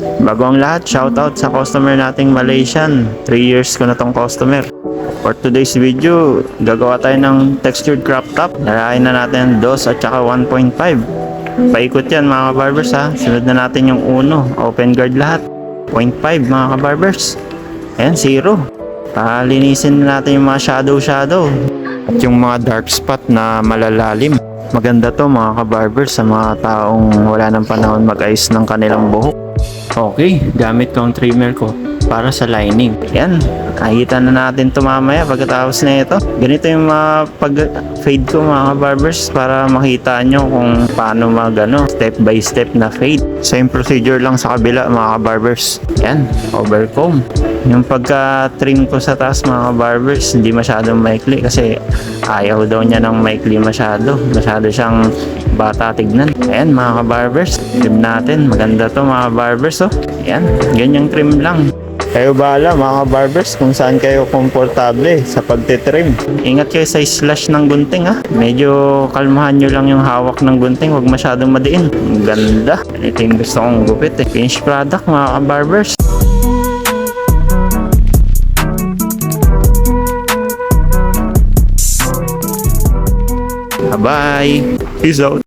Bago ang lahat, shoutout sa customer nating Malaysian. 3 years ko na tong customer. For today's video, gagawa tayo ng textured crop top. Narahin na natin 2 at saka 1.5. Paikot yan mga kabarbers ha. Sunod na natin yung uno. Open guard lahat. 0.5 mga kabarbers. Ayan, 0. Palinisin na natin yung mga shadow. At yung mga dark spot na malalalim. Maganda to mga kabarbers sa mga taong wala ng panahon mag-ayos ng kanilang buhok. Okay, gamit ko ang trimmer ko para sa lining. Yan, nakikita na natin ito mamaya pagkatapos na ito. Ganito yung pag-fade ko mga barbers para makita nyo kung paano step by step na fade. Same procedure lang sa kabila mga barbers. Yan, overcomb. Yung pagka-trim ko sa taas mga barbers, hindi masyadong maikli kasi ayaw daw niya ng maikli masyado. Masyado siyang bata tignan. Ayan mga barbers, trim natin. Maganda to mga barbers oh. Ayan, ganyang trim lang. Kayo bahala mga barbers kung saan kayo komportable sa pagtitrim. Ingat kayo sa slash ng gunting ha. Medyo kalmahan nyo lang yung hawak ng gunting. Huwag masyadong madiin. Ang ganda. Ito yung gusto kong gupit eh. Finished product mga barbers. Bye! Peace out!